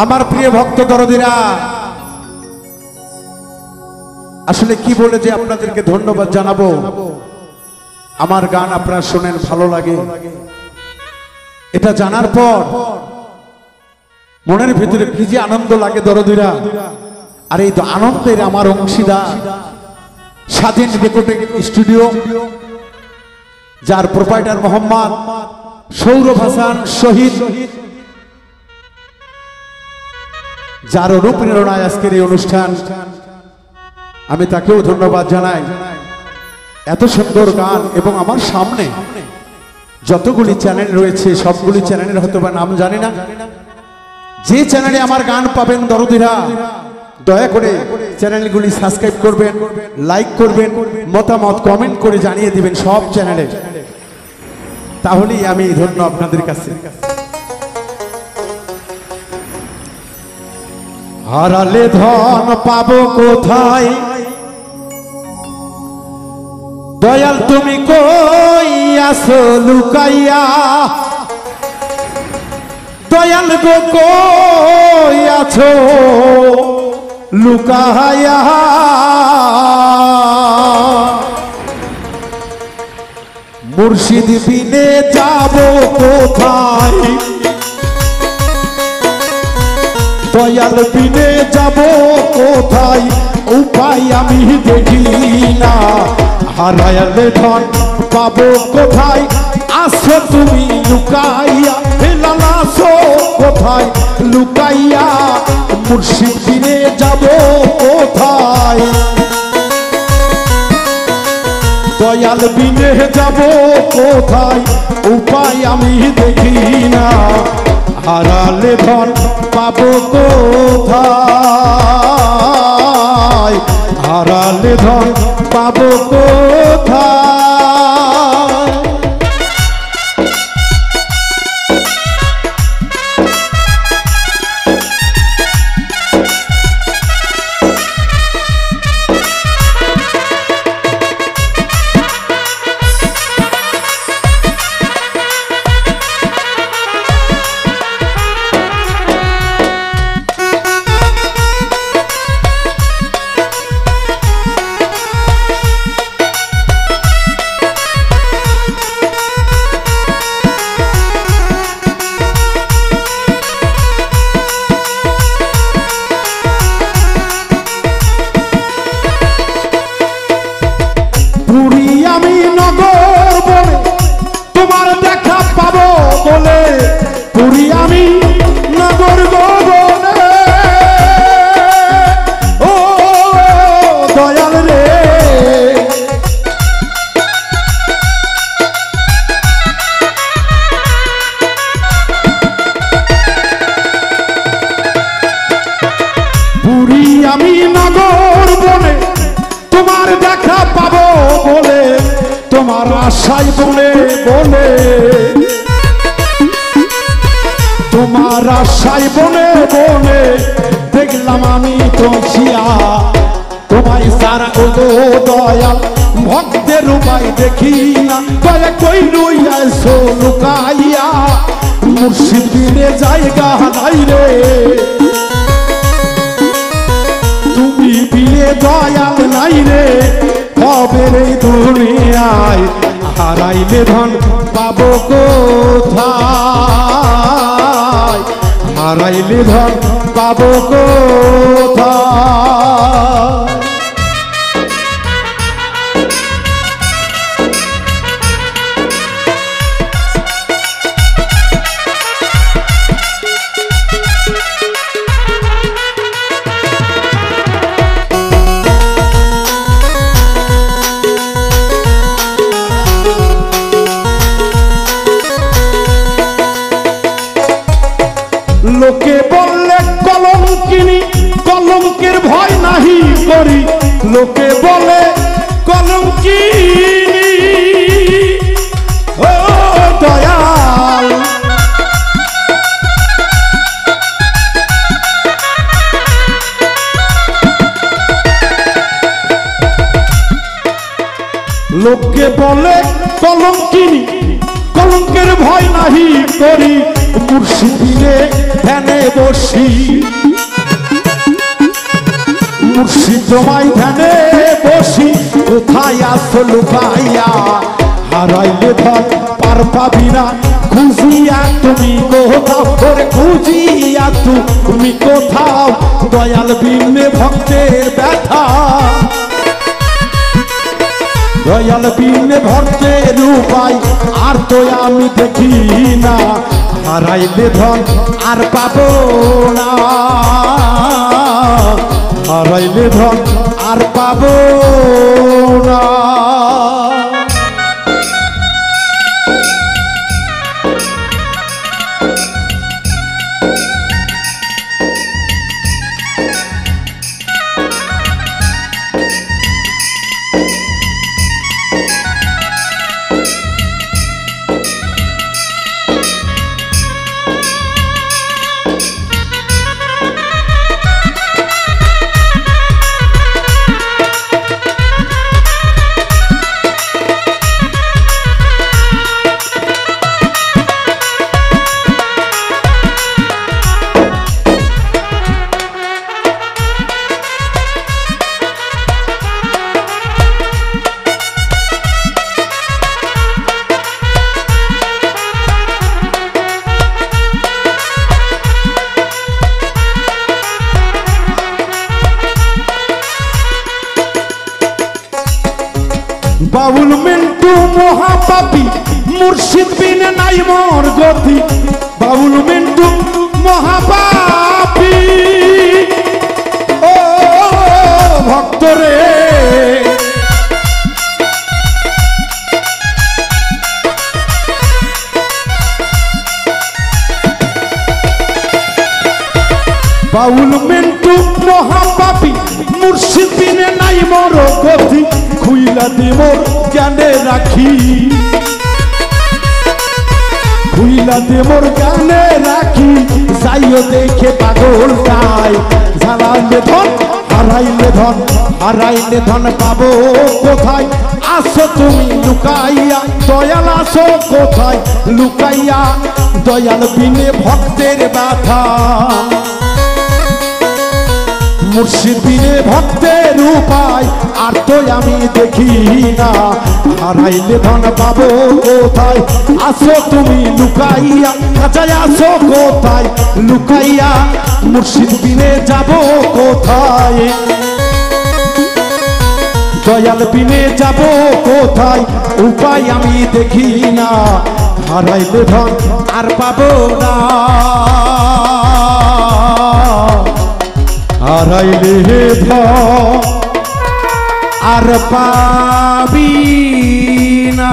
আমার প্রিয় ভক্ত দরদিরা, আসলে কি বলে যে আপনাদেরকে ধন্যবাদ জানাবো। আমার গান আপনারা শোনেন, ভালো লাগে, এটা জানার পর মনের ভিতরে কি যে আনন্দ লাগে দরদিরা। আর এই তো আনন্দের আমার অংশীদার স্বাধীন রেকর্ডিং স্টুডিও, যার প্রোপাইটার মোহাম্মদ সৌরভ হাসান শহীদ, যার অনুপ্রেরণায় আজকের এই অনুষ্ঠান। আমি তাকেও ধন্যবাদ জানাই। এত সুন্দর গান, এবং আমার সামনে যতগুলি চ্যানেল রয়েছে সবগুলি চ্যানেলের হয়তো বা নাম জানি না, যে চ্যানেলে আমার গান পাবেন দরদিরা, দয়া করে চ্যানেলগুলি সাবস্ক্রাইব করবেন, লাইক করবেন, মতামত কমেন্ট করে জানিয়ে দিবেন সব চ্যানেলে, তাহলেই আমি ধন্য আপনাদের কাছে। হারালে ধন পাবো কোথায়, দয়াল তুমি কই আছো লুকাইয়া, দয়াল গো কই আছো লুকাইয়া, মুর্শিদ বিনে যাব কোথায়, দয়াল বিনে যাব কোথায়, উপায় আমি দেখি না। হারালে ধন পাবো কোথায়, আসো তুমি লুকাইয়া, হেলাল আসো কোথায় লুকাইয়া, মুর্শিদ বিনে যাব কোথায়, দয়াল বিনে যাব কোথায়, উপায় আমি দেখি না। হারালে ধন পাবো কোথায়, হারালে ধন পাবো কোথায়। পুরী আমি নগর বলে তোমার দেখা পাবো বলে, পুরী আমি নগর বলে, ও দয়াল রে, পুরী আমি নগর বলে তোমার দেখা পাবো বলে, তোমার আশাই বলে বলে, তোমার আশাই বলে বলে, দেখলাম আমি তমসিয়া, তোমায় সারা ও দয়াল ভক্তের উপায় দেখি না, দয়া কই রইয়াছো লুকাইয়া, মুর্শিদ বিনে জায়গা নাই রে, তুমি বিনে দয়াল নাই রে, কবের এই দুনিয়ায়, হারাইলে ধন পাবো কোথায়, হারাইলে ধন পাবো কোথায়। লোকে বললে কলঙ্কিনী, কলঙ্কের ভয় নাহি করি, লোকে বলে কলঙ্কিনী, ও দয়াল, লোকে বলে কলঙ্কিনী, কলঙ্কের ভয় নাহি করি, মুর্শিদ বিনে ধ্যানে বসি মুর্শিদ তোমায় ধ্যানে বসি কোথায় আসো লুকাইয়া হারাইলে ধন পার পাবি না খুঁজিয়া তুমি কোথাও করে খুঁজিয়া তুমি কোথাও দয়াল বিনে ভক্তের ব্যথা দয়াল বিনে ভক্তের উপায় আর তো আমি দেখি না হারাইলে ধন আর পাবো না হারাইলে ধন আর পাবো না বাউল মিন্টু মহাপাপী মুর্শিদ বিনে নাই মোর গতি বাউল মিন্টু মহাপাপী ও ভক্তরে বাউল মিন্টু মহাপাপী মুর্শিদ বিনে নাই মোর গতি খুইলা দে মোর জ্ঞানে রাখি খুইলা দে মোর জ্ঞানে রাখি যাইও দেখে পাগলটাই ঝালাইলে ধন হারাইলে ধন পাবো কোথায় আসো তুমি লুকাইয়া দয়াল আসো কোথায় লুকাইয়া দয়াল বিনে ভক্তের ব্যথা মুর্শিদ বিনে ভক্তের উপায় আর তো আমি দেখি না হারাইলে ধন পাবো কোথায় আসো তুমি লুকাইয়া কাছে আসো কোথায় লুকাইয়া মুর্শিদ বিনে যাব কোথায় দয়াল বিনে যাব কোথায় উপায় আমি দেখি না হারাইলে ধন আর পাবো না হারাইলে ধন আর পাবি না।